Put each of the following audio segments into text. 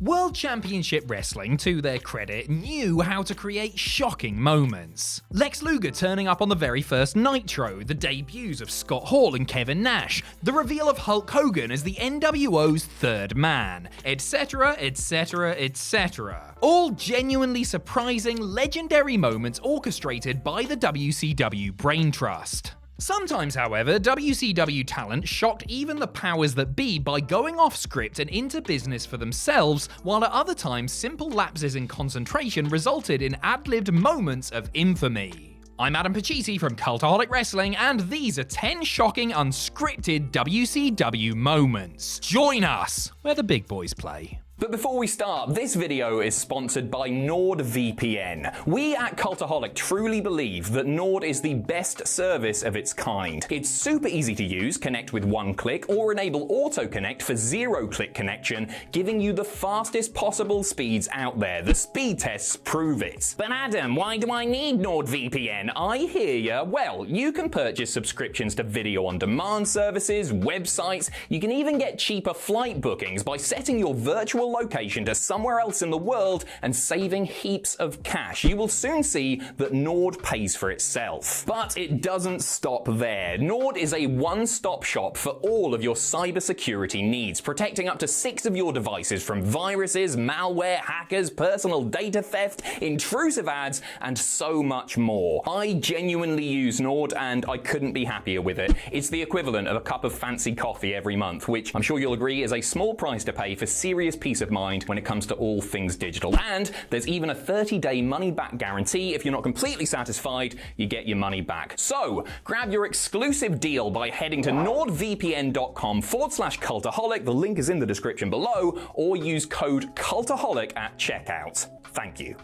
World Championship Wrestling, to their credit, knew how to create shocking moments. Lex Luger turning up on the very first Nitro, the debuts of Scott Hall and Kevin Nash, the reveal of Hulk Hogan as the NWO's third man, etc, etc, etc. All genuinely surprising, legendary moments orchestrated by the WCW Brain Trust. Sometimes, however, WCW talent shocked even the powers that be by going off script and into business for themselves, while at other times simple lapses in concentration resulted in ad-libbed moments of infamy. I'm Adam Pacitti from Cultaholic Wrestling, and these are 10 shocking unscripted WCW moments. Join us where the big boys play. But before we start, this video is sponsored by NordVPN. We at Cultaholic truly believe that Nord is the best service of its kind. It's super easy to use, connect with one click, or enable auto-connect for zero-click connection, giving you the fastest possible speeds out there. The speed tests prove it. But Adam, why do I need NordVPN? I hear ya. Well, you can purchase subscriptions to video-on-demand services, websites. You can even get cheaper flight bookings by setting your virtual location to somewhere else in the world and saving heaps of cash. You will soon see that Nord pays for itself. But it doesn't stop there. Nord is a one-stop shop for all of your cybersecurity needs, protecting up to 6 of your devices from viruses, malware, hackers, personal data theft, intrusive ads, and so much more. I genuinely use Nord and I couldn't be happier with it. It's the equivalent of a cup of fancy coffee every month, which I'm sure you'll agree is a small price to pay for serious peace of mind when it comes to all things digital. And there's even a 30-day money-back guarantee. If you're not completely satisfied, you get your money back. So grab your exclusive deal by heading to nordvpn.com/cultaholic. The link is in the description below, or use code cultaholic at checkout. Thank you.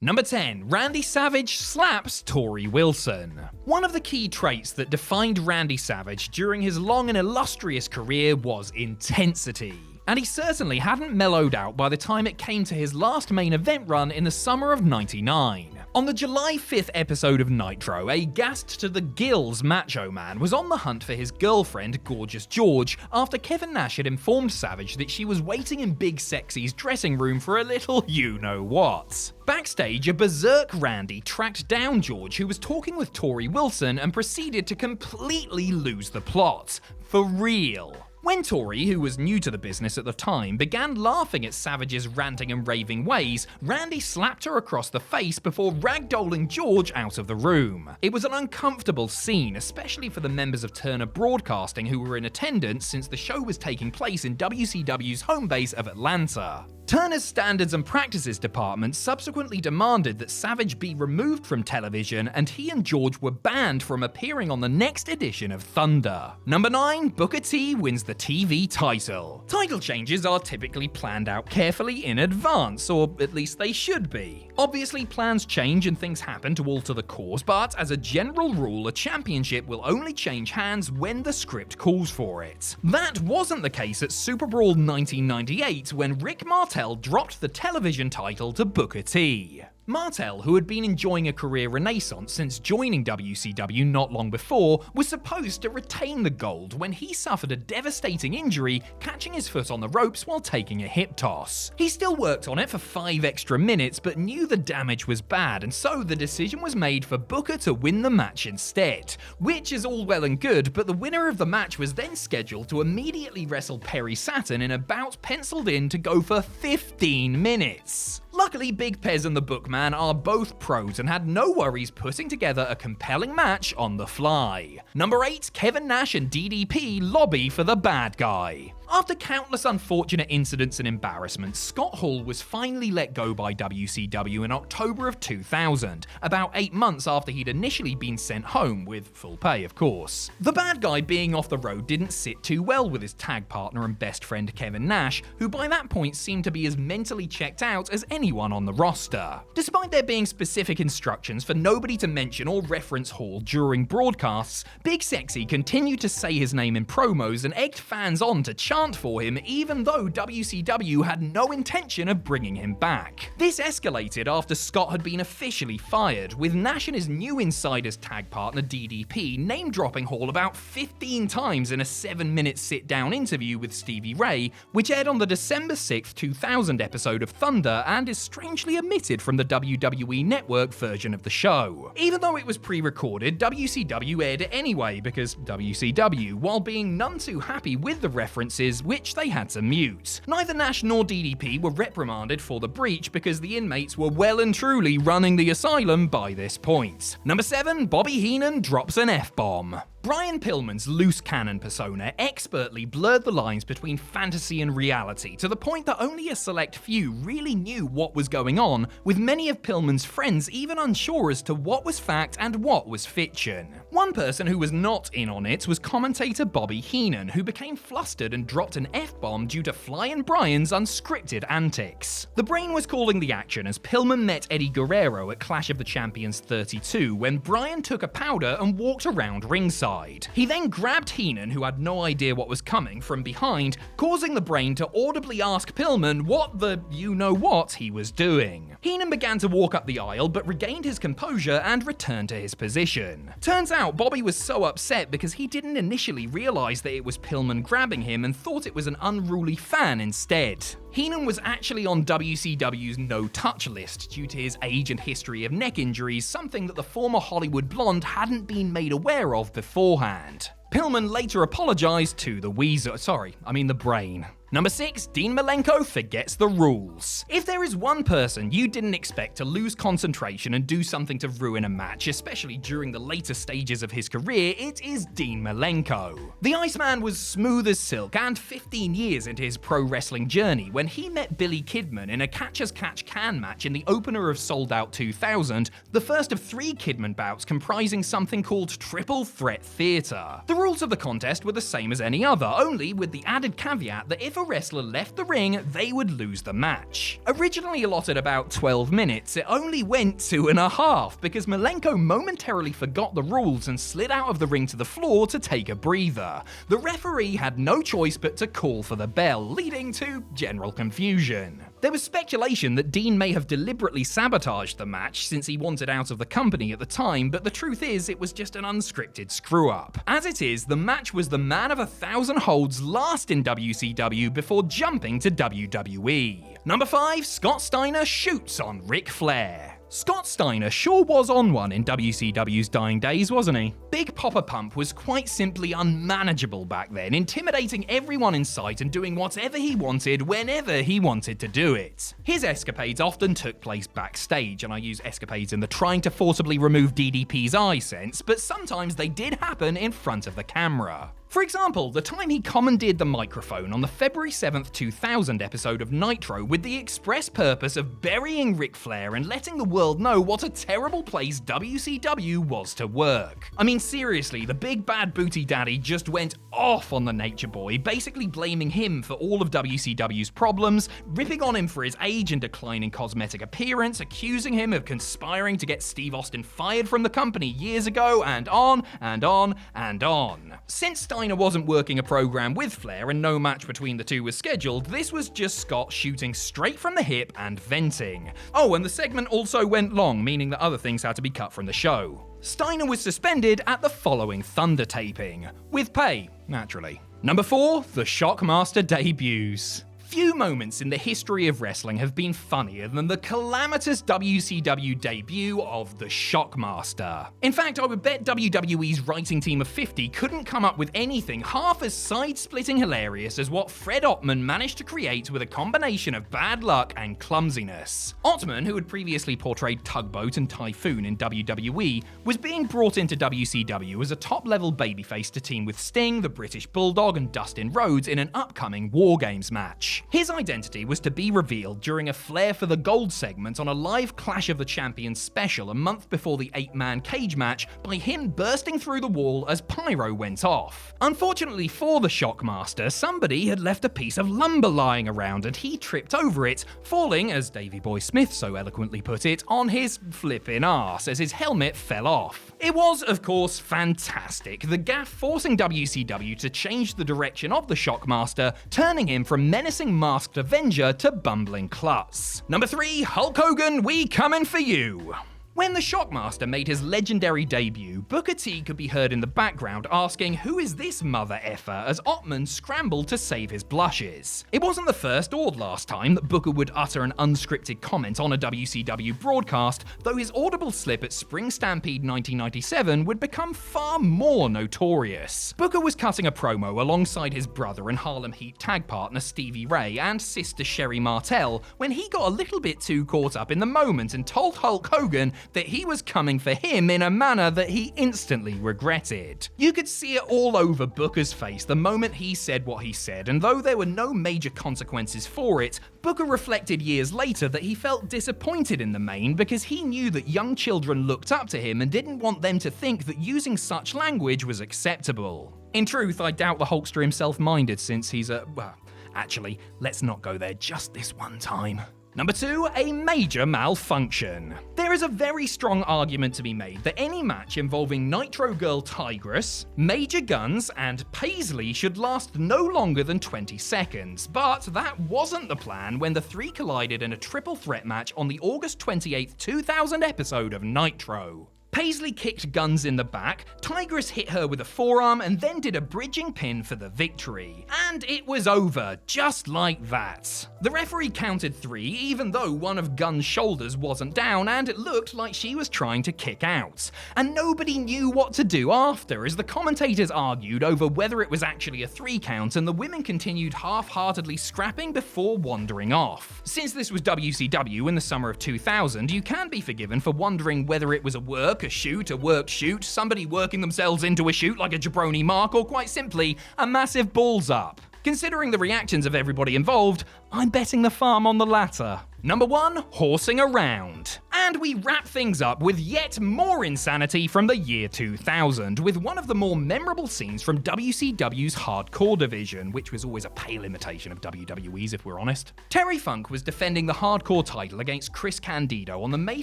Number 10. Randy Savage slaps Torrie Wilson. One of the key traits that defined Randy Savage during his long and illustrious career was intensity. And he certainly hadn't mellowed out by the time it came to his last main event run in the summer of '99. On the July 5th episode of Nitro, a gassed to the gills Macho Man was on the hunt for his girlfriend, Gorgeous George, after Kevin Nash had informed Savage that she was waiting in Big Sexy's dressing room for a little you-know-what. Backstage, a berserk Randy tracked down George, who was talking with Torrie Wilson, and proceeded to completely lose the plot. For real. When Torrie, who was new to the business at the time, began laughing at Savage's ranting and raving ways, Randy slapped her across the face before ragdolling George out of the room. It was an uncomfortable scene, especially for the members of Turner Broadcasting who were in attendance since the show was taking place in WCW's home base of Atlanta. Turner's Standards and Practices Department subsequently demanded that Savage be removed from television, and he and George were banned from appearing on the next edition of Thunder. Number 9. Booker T wins the TV title. Title changes are typically planned out carefully in advance, or at least they should be. Obviously, plans change and things happen to alter the course, but as a general rule, a championship will only change hands when the script calls for it. That wasn't the case at Super Brawl 1998, when Rick Martel dropped the television title to Booker T. Martel, who had been enjoying a career renaissance since joining WCW not long before, was supposed to retain the gold when he suffered a devastating injury catching his foot on the ropes while taking a hip toss. He still worked on it for 5 extra minutes but knew the damage was bad, and so the decision was made for Booker to win the match instead. Which is all well and good, but the winner of the match was then scheduled to immediately wrestle Perry Saturn in a bout penciled in to go for 15 minutes. Luckily, Big Pez and the Bookman are both pros and had no worries putting together a compelling match on the fly. Number 8. Kevin Nash and DDP lobby for the bad guy. After countless unfortunate incidents and embarrassments, Scott Hall was finally let go by WCW in October of 2000, about 8 months after he'd initially been sent home, with full pay of course. The bad guy being off the road didn't sit too well with his tag partner and best friend Kevin Nash, who by that point seemed to be as mentally checked out as anyone on the roster. Despite there being specific instructions for nobody to mention or reference Hall during broadcasts, Big Sexy continued to say his name in promos and egged fans on to chant chant for him even though WCW had no intention of bringing him back. This escalated after Scott had been officially fired, with Nash and his new Insiders tag partner DDP name-dropping Hall about 15 times in a 7-minute sit-down interview with Stevie Ray, which aired on the December 6, 2000 episode of Thunder and is strangely omitted from the WWE Network version of the show. Even though it was pre-recorded, WCW aired it anyway because WCW, while being none too happy with the references, which they had to mute. Neither Nash nor DDP were reprimanded for the breach because the inmates were well and truly running the asylum by this point. Number 7, Bobby Heenan drops an F-bomb. Brian Pillman's loose cannon persona expertly blurred the lines between fantasy and reality to the point that only a select few really knew what was going on, with many of Pillman's friends even unsure as to what was fact and what was fiction. One person who was not in on it was commentator Bobby Heenan, who became flustered and dropped an F-bomb due to Flying Brian's unscripted antics. The Brain was calling the action as Pillman met Eddie Guerrero at Clash of the Champions 32 when Brian took a powder and walked around ringside. He then grabbed Heenan, who had no idea what was coming, from behind, causing the Brain to audibly ask Pillman what the you-know-what he was doing. Heenan began to walk up the aisle but regained his composure and returned to his position. Turns out Bobby was so upset because he didn't initially realize that it was Pillman grabbing him and thought it was an unruly fan instead. Heenan was actually on WCW's no-touch list due to his age and history of neck injuries, something that the former Hollywood Blonde hadn't been made aware of beforehand. Pillman later apologized to the the Brain. Number 6, Dean Malenko forgets the rules. If there is one person you didn't expect to lose concentration and do something to ruin a match, especially during the later stages of his career, it is Dean Malenko. The Iceman was smooth as silk and 15 years into his pro wrestling journey when he met Billy Kidman in a catch-as-catch-can match in the opener of Sold Out 2000, the first of 3 Kidman bouts comprising something called Triple Threat Theatre. The rules of the contest were the same as any other, only with the added caveat that if a wrestler left the ring, they would lose the match. Originally allotted about 12 minutes, it only went 2.5 because Malenko momentarily forgot the rules and slid out of the ring to the floor to take a breather. The referee had no choice but to call for the bell, leading to general confusion. There was speculation that Dean may have deliberately sabotaged the match since he wanted out of the company at the time, but the truth is it was just an unscripted screw-up. As it is, the match was the man of 1,000 holds last in WCW before jumping to WWE. Number 5, Scott Steiner shoots on Ric Flair. Scott Steiner sure was on one in WCW's dying days, wasn't he? Big Papa Pump was quite simply unmanageable back then, intimidating everyone in sight and doing whatever he wanted whenever he wanted to do it. His escapades often took place backstage, and I use escapades in the trying to forcibly remove DDP's eye sense, but sometimes they did happen in front of the camera. For example, the time he commandeered the microphone on the February 7th, 2000 episode of Nitro with the express purpose of burying Ric Flair and letting the world know what a terrible place WCW was to work. I mean, seriously, the big bad booty daddy just went off on the Nature Boy, basically blaming him for all of WCW's problems, ripping on him for his age and declining cosmetic appearance, accusing him of conspiring to get Steve Austin fired from the company years ago, and on and on and on. Since Steiner wasn't working a program with Flair and no match between the two was scheduled, this was just Scott shooting straight from the hip and venting. Oh, and the segment also went long, meaning that other things had to be cut from the show. Steiner was suspended at the following Thunder taping, with pay, naturally. Number 4, the Shockmaster debuts. Few moments in the history of wrestling have been funnier than the calamitous WCW debut of the Shockmaster. In fact, I would bet WWE's writing team of 50 couldn't come up with anything half as side-splitting hilarious as what Fred Ottman managed to create with a combination of bad luck and clumsiness. Ottman, who had previously portrayed Tugboat and Typhoon in WWE, was being brought into WCW as a top-level babyface to team with Sting, the British Bulldog, and Dustin Rhodes in an upcoming War Games match. match. His identity was to be revealed during a Flair for the Gold segment on a live Clash of the Champions special a month before the 8-man cage match by him bursting through the wall as pyro went off. Unfortunately for the Shockmaster, somebody had left a piece of lumber lying around and he tripped over it, falling, as Davey Boy Smith so eloquently put it, on his flippin' arse as his helmet fell off. It was, of course, fantastic, the gaff forcing WCW to change the direction of the Shockmaster, turning him from menacing masked Avenger to bumbling klutz. Number 3, Hulk Hogan, we comin' for you. When the Shockmaster made his legendary debut, Booker T could be heard in the background asking, "Who is this mother effer?" as Ottman scrambled to save his blushes. It wasn't the first or last time that Booker would utter an unscripted comment on a WCW broadcast, though his audible slip at Spring Stampede 1997 would become far more notorious. Booker was cutting a promo alongside his brother and Harlem Heat tag partner Stevie Ray and sister Sherry Martel when he got a little bit too caught up in the moment and told Hulk Hogan that he was coming for him in a manner that he instantly regretted. You could see it all over Booker's face the moment he said what he said, and though there were no major consequences for it, Booker reflected years later that he felt disappointed in the main because he knew that young children looked up to him and didn't want them to think that using such language was acceptable. In truth, I doubt the Hulkster himself minded since he's well, actually, let's not go there just this one time. Number 2, a major malfunction. There is a very strong argument to be made that any match involving Nitro Girl Tigress, Major Guns, and Paisley should last no longer than 20 seconds, but that wasn't the plan when the three collided in a triple threat match on the August 28th, 2000 episode of Nitro. Paisley kicked Guns in the back, Tigress hit her with a forearm and then did a bridging pin for the victory. And it was over, just like that. The referee counted 3 even though one of Guns' shoulders wasn't down and it looked like she was trying to kick out. And nobody knew what to do after as the commentators argued over whether it was actually a 3 count and the women continued half-heartedly scrapping before wandering off. Since this was WCW in the summer of 2000, you can be forgiven for wondering whether it was a work, a shoot, a work shoot, somebody working themselves into a shoot like a jabroni mark, or quite simply, a massive balls up. Considering the reactions of everybody involved, I'm betting the farm on the latter. Number 1, horsing around. And we wrap things up with yet more insanity from the year 2000, with one of the more memorable scenes from WCW's Hardcore division, which was always a pale imitation of WWE's if we're honest. Terry Funk was defending the Hardcore title against Chris Candido on the May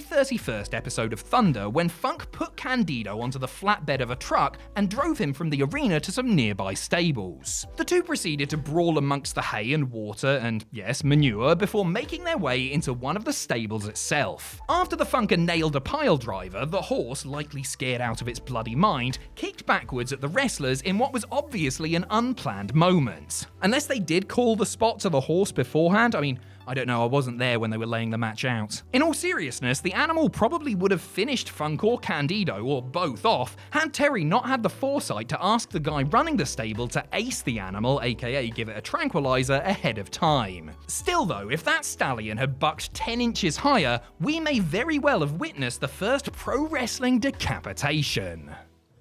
31st episode of Thunder when Funk put Candido onto the flatbed of a truck and drove him from the arena to some nearby stables. The two proceeded to brawl amongst the hay and water and, yes, manure before making their way into one of the stables itself. After the Funker nailed a pile driver, the horse, likely scared out of its bloody mind, kicked backwards at the wrestlers in what was obviously an unplanned moment. Unless they did call the spot to the horse beforehand, I don't know, I wasn't there when they were laying the match out. In all seriousness, the animal probably would have finished Funk or Candido, or both, off, had Terry not had the foresight to ask the guy running the stable to ace the animal, aka give it a tranquilizer, ahead of time. Still though, if that stallion had bucked 10 inches higher, we may very well have witnessed the first pro wrestling decapitation.